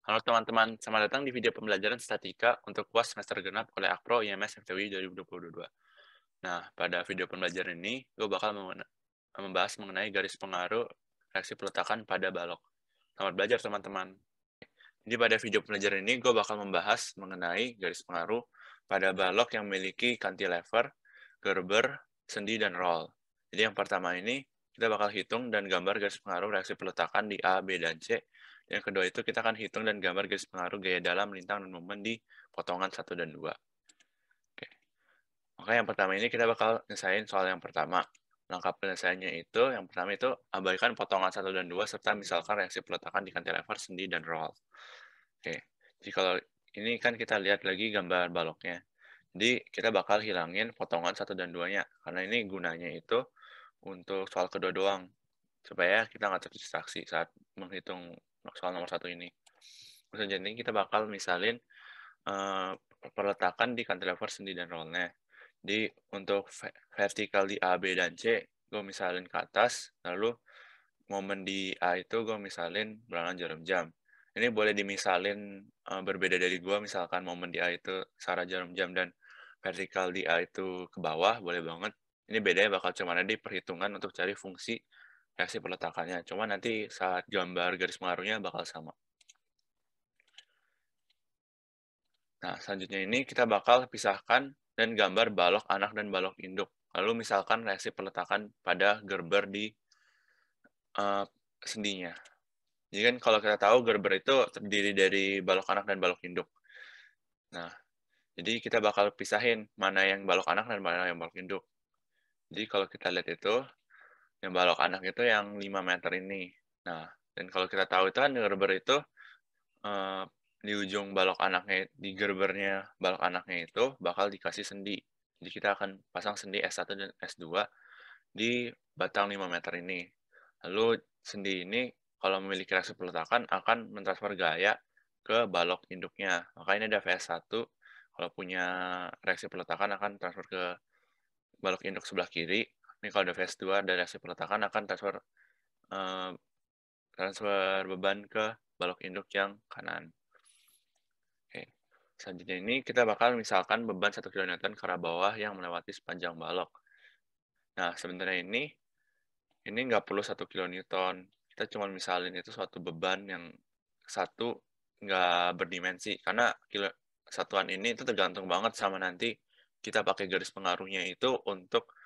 Halo teman-teman, selamat datang di video pembelajaran statika untuk UAS semester genap oleh Akpro IMS FTWI 2022. Nah, pada video pembelajaran ini, gue bakal membahas mengenai garis pengaruh reaksi peletakan pada balok. Selamat belajar teman-teman. Jadi pada video pembelajaran ini, gue bakal membahas mengenai garis pengaruh pada balok yang memiliki cantilever, gerber, sendi, dan roll. Jadi yang pertama ini, kita bakal hitung dan gambar garis pengaruh reaksi peletakan di A, B, dan C. Yang kedua itu kita akan hitung dan gambar garis pengaruh gaya dalam, lintang, dan momen di potongan 1 dan 2. Oke. Maka yang pertama ini kita bakal nyelesain soal yang pertama. Langkah penyelesaiannya itu, yang pertama itu abaikan potongan 1 dan 2 serta misalkan reaksi peletakan di cantilever, sendi, dan roll. Oke. Jadi kalau ini kan kita lihat lagi gambar baloknya. Jadi kita bakal hilangin potongan 1 dan 2-nya. Karena ini gunanya itu untuk soal kedua doang. Supaya kita nggak terdistraksi saat menghitung soal nomor 1 ini. Terus jadi kita bakal misalin perletakan di cantilever, sendi, dan rollnya. Jadi untuk vertikal di A, B, dan C, gue misalin ke atas, lalu momen di A itu gue misalin bilangan jarum jam. Ini boleh dimisalin berbeda dari gue, misalkan momen di A itu searah jarum jam dan vertikal di A itu ke bawah, boleh banget. Ini bedanya bakal cuma ada di perhitungan untuk cari fungsi reaksi peletakannya. Cuma nanti saat gambar garis pengaruhnya bakal sama. Nah, selanjutnya ini kita bakal pisahkan dan gambar balok anak dan balok induk. Lalu misalkan reaksi peletakan pada gerber di sendinya. Jadi kan kalau kita tahu gerber itu terdiri dari balok anak dan balok induk. Nah, jadi kita bakal pisahin mana yang balok anak dan mana yang balok induk. Jadi kalau kita lihat itu, yang balok anak itu yang 5 meter ini. Nah, dan kalau kita tahu itu kan gerber itu eh, di ujung balok anaknya, di gerbernya balok anaknya itu bakal dikasih sendi. Jadi kita akan pasang sendi S1 dan S2 di batang 5 meter ini. Lalu sendi ini kalau memiliki reaksi peletakan akan mentransfer gaya ke balok induknya. Maka ini ada VS1. Kalau punya reaksi peletakan akan transfer ke balok induk sebelah kiri. Ini kalau ada VS2 ada reaksi peletakan akan eh, transfer beban ke balok induk yang kanan. Oke. Selanjutnya ini kita bakal misalkan beban 1 kN ke arah bawah yang melewati sepanjang balok. Nah, sebenarnya ini nggak perlu 1 kilonewton. Kita cuma misalin itu suatu beban yang satu nggak berdimensi. Karena satuan ini itu tergantung banget sama nanti kita pakai garis pengaruhnya itu untuk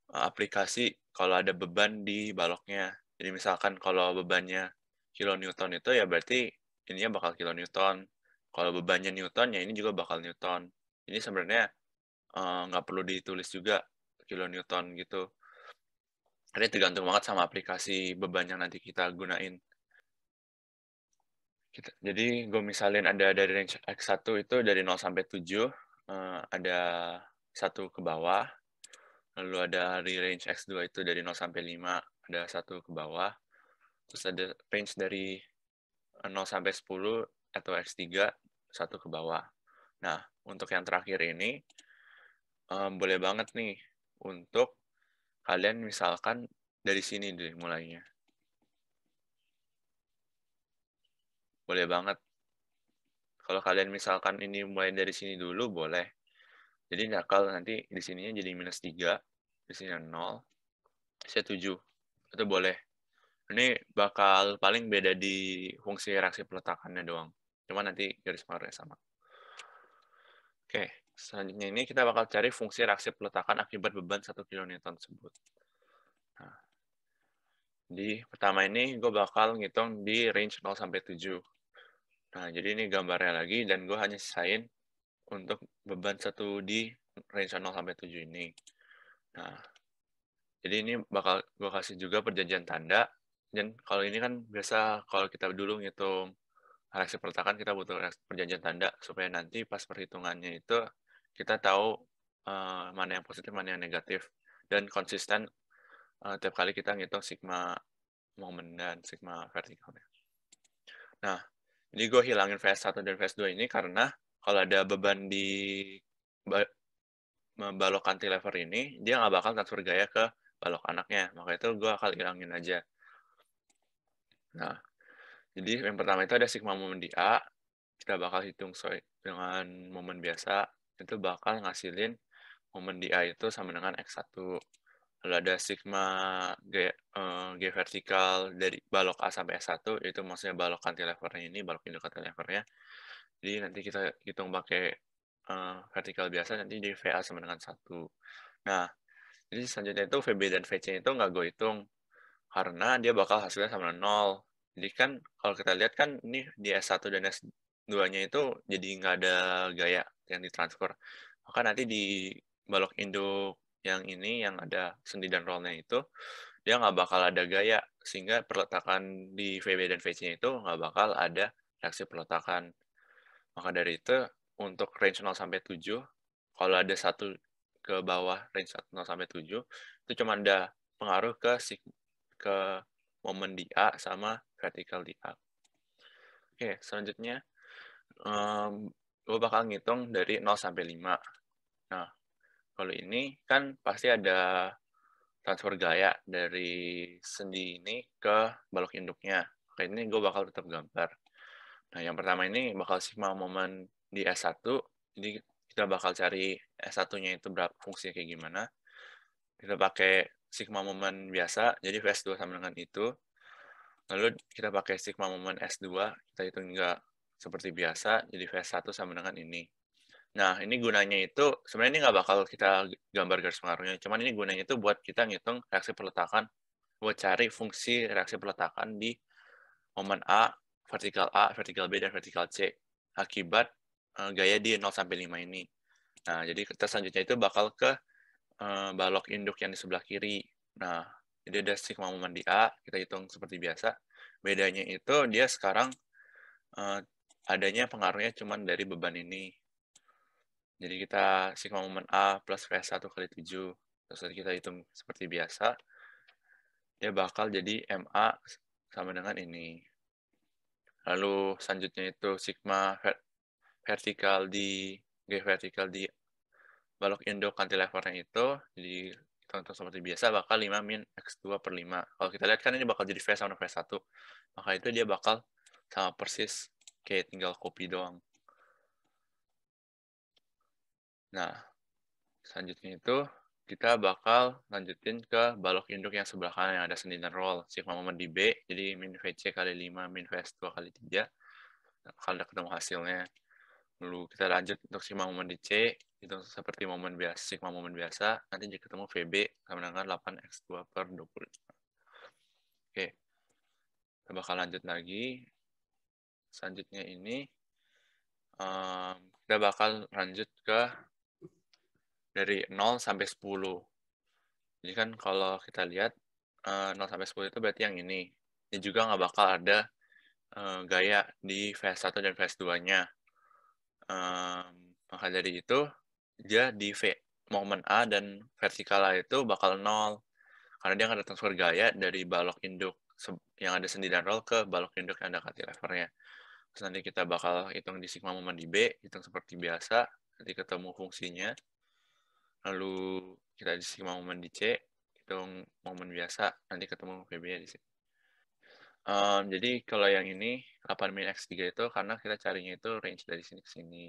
aplikasi kalau ada beban di baloknya. Jadi misalkan kalau bebannya kilonewton itu ya berarti ininya bakal kilonewton. Kalau bebannya newton ya ini juga bakal newton. Ini sebenarnya nggak perlu ditulis juga kilonewton gitu. Ini tergantung banget sama aplikasi beban yang nanti kita gunain. Jadi gue misalin ada dari range X1 itu dari 0 sampai 7, ada 1 ke bawah, lalu ada di range X2 itu dari 0 sampai 5, ada 1 ke bawah, terus ada range dari 0 sampai 10 atau X3, 1 ke bawah. Nah, untuk yang terakhir ini, boleh banget nih untuk kalian misalkan dari sini deh mulainya. Boleh banget. Kalau kalian misalkan ini mulai dari sini dulu, boleh. Jadi kalau nanti di sininya jadi -3, di sini 0, saya 7. Itu boleh. Ini bakal paling beda di fungsi reaksi peletakannya doang. Cuma nanti garis pengaruhnya sama. Oke, selanjutnya ini kita bakal cari fungsi reaksi peletakan akibat beban 1 kN tersebut. Nah, di pertama ini gue bakal ngitung di range 0 sampai 7. Nah, jadi ini gambarnya lagi dan gue hanya sisain untuk beban satu di range 0 sampai 7 ini. Nah, jadi ini bakal gue kasih juga perjanjian tanda. Dan kalau ini kan biasa kalau kita dulu ngitung reaksi peletakan kita butuh perjanjian tanda supaya nanti pas perhitungannya itu kita tahu mana yang positif, mana yang negatif. Dan konsisten tiap kali kita ngitung sigma momen dan sigma vertikalnya. Nah, jadi gue hilangin VS1 dan VS2 ini karena kalau ada beban di balok cantilever ini, dia nggak bakal transfer gaya ke balok anaknya. Maka itu gue akan hilangin aja. Nah, Jadi yang pertama itu ada sigma momen di A, kita bakal hitung sesuai dengan momen biasa, itu bakal ngasilin momen di A itu sama dengan X1. Lalu ada sigma G vertikal dari balok A sampai S1, itu maksudnya balok cantilevernya ini, balok induk cantilevernya. Jadi nanti kita hitung pakai vertikal biasa, nanti di VA sama dengan 1. Nah, jadi selanjutnya itu VB dan VC itu nggak gue hitung, karena dia bakal hasilnya sama dengan 0. Jadi kan kalau kita lihat kan ini di S1 dan S2-nya itu jadi nggak ada gaya yang ditransfer. Maka nanti di balok induk yang ini, yang ada sendi dan rollnya itu, dia nggak bakal ada gaya. Sehingga perletakan di VB dan VC-nya itu nggak bakal ada reaksi perletakan. Maka dari itu, untuk range 0 sampai 7, kalau ada satu ke bawah range 0 sampai 7, itu cuma ada pengaruh ke momen di A sama vertikal di A. Oke, selanjutnya gue bakal ngitung dari 0 sampai 5. Nah, kalau ini kan pasti ada transfer gaya dari sendi ini ke balok induknya. Oke, ini gue bakal tetap gambar. Nah, yang pertama ini bakal sigma momen di S1. Jadi kita bakal cari S1-nya itu berapa fungsinya kayak gimana. Kita pakai sigma momen biasa, jadi VS2 sama dengan itu. Lalu kita pakai sigma momen S2, kita hitung juga seperti biasa, jadi VS1 sama dengan ini. Nah, ini gunanya itu, sebenarnya ini nggak bakal kita gambar garis pengaruhnya, cuman ini gunanya itu buat kita ngitung reaksi peletakan, buat cari fungsi reaksi peletakan di momen A, vertikal B, dan vertikal C, akibat gaya di 0 sampai 5 ini. Nah, jadi kita selanjutnya itu bakal ke balok induk yang di sebelah kiri. Nah, jadi ada sigma momen di A, kita hitung seperti biasa. Bedanya itu dia sekarang adanya pengaruhnya cuma dari beban ini. Jadi kita sigma momen A plus V1 kali 7. Terus kita hitung seperti biasa. Dia bakal jadi MA sama dengan ini. Lalu selanjutnya itu sigma vertikal di G vertikal di balok induk cantilevernya itu, jadi contoh seperti biasa bakal 5 min X2 per 5. Kalau kita lihat kan ini bakal jadi V sama V1. Maka itu dia bakal sama persis, kayak tinggal copy doang. Nah, selanjutnya itu kita bakal lanjutin ke balok induk yang sebelah kanan yang ada sendi dan roll. Sigma momen di B, jadi min VC kali 5 min VS2 kali 3. Kalau udah ketemu hasilnya. Lalu kita lanjut untuk sigma momen di C, itu seperti momen biasa, sigma momen biasa, nanti jika ketemu VB sama dengan 8x2 per 25. Oke, kita bakal lanjut lagi. Selanjutnya ini, kita bakal lanjut ke dari 0 sampai 10. Jadi kan kalau kita lihat, 0 sampai 10 itu berarti yang ini. Ini juga nggak bakal ada gaya di VS1 dan VS2-nya. Maka dari itu, dia di momen A dan vertikal A itu bakal 0. Karena dia nggak ada transfer gaya dari balok induk yang ada sendi dan roll ke balok induk yang ada cantilevernya. Terus nanti kita bakal hitung di sigma momen di B, hitung seperti biasa, nanti ketemu fungsinya. Lalu kita di sigma momen di C, hitung momen biasa, nanti ketemu VB-nya di sini. Jadi kalau yang ini 8 min X3 itu karena kita carinya itu range dari sini ke sini.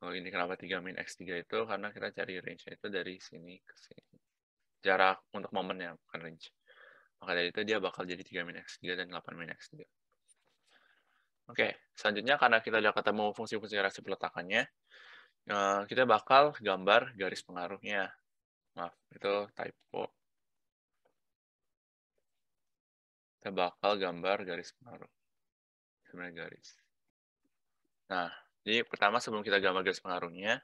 Kalau ini kenapa 3 min X3 itu karena kita cari range-nya itu dari sini ke sini. Jarak untuk momennya, bukan range. Maka dari itu dia bakal jadi 3 min X3 dan 8 min X3. Oke, selanjutnya karena kita udah ketemu fungsi-fungsi reaksi peletakannya, kita bakal gambar garis pengaruhnya. Maaf, itu typo. Kita bakal gambar garis pengaruh. Sebenarnya garis. Nah, jadi pertama sebelum kita gambar garis pengaruhnya,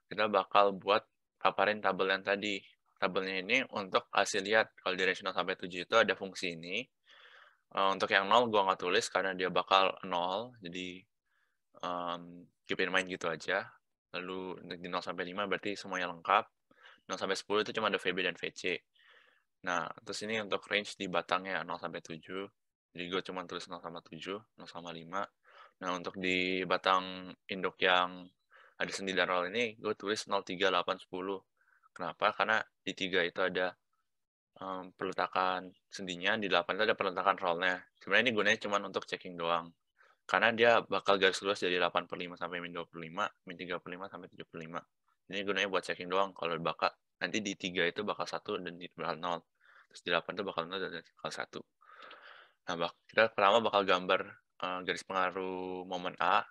kita bakal buat paparin tabel yang tadi. Tabelnya ini untuk kasih lihat kalau di range 0 sampai 7 itu ada fungsi ini. Untuk yang 0 gue nggak tulis karena dia bakal 0, jadi keep in mind gitu aja. Lalu di 0 sampai 5 berarti semuanya lengkap. 0 sampai 10 itu cuma ada VB dan VC. Nah, terus ini untuk range di batangnya 0 sampai 7. Jadi gue cuma tulis 0 sama 7, 0 sama 5. Nah, untuk di batang induk yang ada sendi dan roll ini, gue tulis 0, 3, 8, 10. Kenapa? Karena di 3 itu ada peletakan sendinya, di 8 itu ada peletakan roll-nya. Sebenarnya ini gunanya cuma untuk checking doang. Karena dia bakal garis lurus dari 8/5 sampai -25, -35 sampai 75. Ini gunanya buat checking doang. Kalau bakal nanti di 3 itu bakal 1 dan di bakal 0. Terus di 8 itu bakal 0 dan bakal 1. Nah, kita pertama bakal gambar garis pengaruh momen A.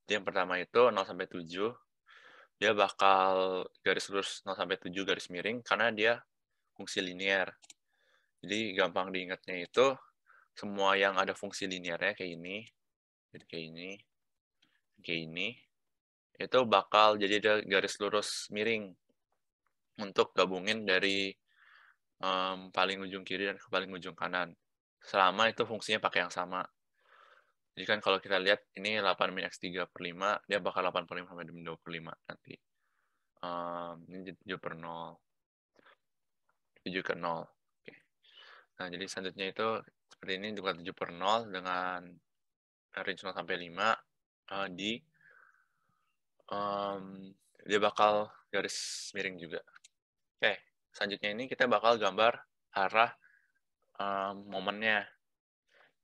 Jadi yang pertama itu 0 sampai 7. Dia bakal garis lurus 0 sampai 7 garis miring karena dia fungsi linear. Jadi gampang diingatnya itu semua yang ada fungsi linearnya kayak ini, jadi kayak ini, itu bakal jadi ada garis lurus miring untuk gabungin dari paling ujung kiri dan ke paling ujung kanan. Selama itu fungsinya pakai yang sama. Jadi kan kalau kita lihat ini 8 min X3/5, dia bakal 8/5 sampai 25 nanti. Ini 7/0. 7/0. Oke. Nah, jadi selanjutnya itu seperti ini juga 7/0 dengan range 0 sampai 5 di dia bakal garis miring juga. Oke, selanjutnya ini kita bakal gambar arah momennya.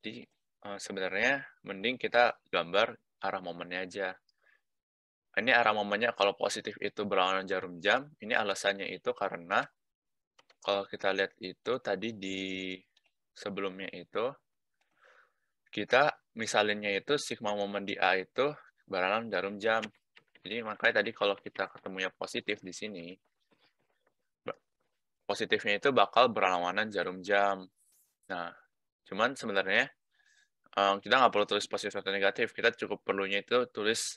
Jadi sebenarnya mending kita gambar arah momennya aja. Ini arah momennya kalau positif itu berlawanan jarum jam, ini alasannya itu karena kalau kita lihat itu tadi di sebelumnya itu, kita misalinnya itu sigma momen di A itu berlawanan jarum jam. Jadi makanya tadi kalau kita ketemunya positif di sini, positifnya itu bakal berlawanan jarum jam. Nah, cuman sebenarnya kita nggak perlu tulis positif atau negatif. Kita cukup perlunya itu tulis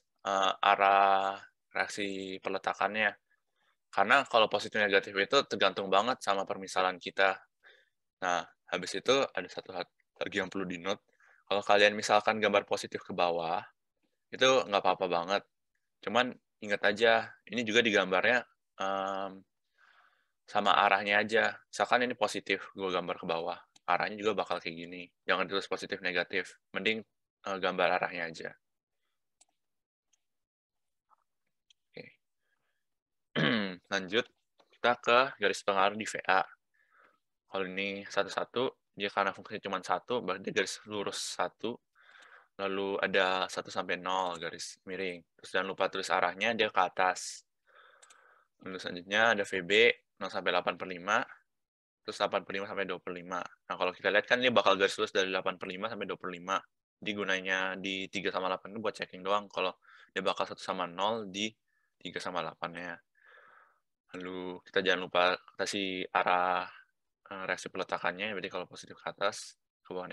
arah reaksi peletakannya. Karena kalau positif negatif itu tergantung banget sama permisalan kita. Nah, habis itu ada satu hal lagi yang perlu di-note. Kalau kalian misalkan gambar positif ke bawah, itu nggak apa-apa banget. Cuman ingat aja, ini juga digambarnya sama arahnya aja. Misalkan ini positif, gue gambar ke bawah. Arahnya juga bakal kayak gini. Jangan tulis positif negatif. Mending gambar arahnya aja. Oke. Lanjut, kita ke garis pengaruh di VA. Kalau ini satu-satu, dia karena fungsinya cuma satu, berarti garis lurus satu. Lalu ada 1 sampai 0 garis miring. Terus jangan lupa tulis arahnya, dia ke atas. Lalu selanjutnya ada VB 0 sampai 8/5. Terus 8/5 sampai 25. Nah, kalau kita lihat kan ini bakal garis lurus dari 8/5 sampai 25. Jadi gunanya di 3 sama 8 itu buat checking doang. Kalau dia bakal 1 sama 0 di 3 sama 8-nya. Lalu kita jangan lupa kasih arah reaksi peletakannya. Berarti kalau positif ke atas, ke bawah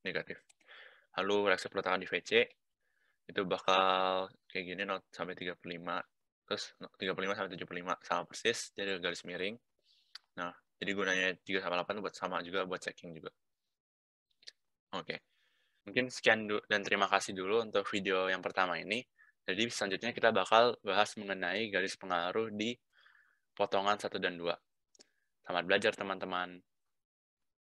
negatif. Lalu reaksi peletakan di VC itu bakal kayak gini 0 sampai 35. Terus 35 sampai 75 sama persis, jadi garis miring. Nah, jadi gunanya 3 sama 8 buat sama juga, buat checking juga. Oke. Mungkin sekian dan terima kasih dulu untuk video yang pertama ini. Jadi selanjutnya kita bakal bahas mengenai garis pengaruh di potongan 1 dan 2. Selamat belajar teman-teman.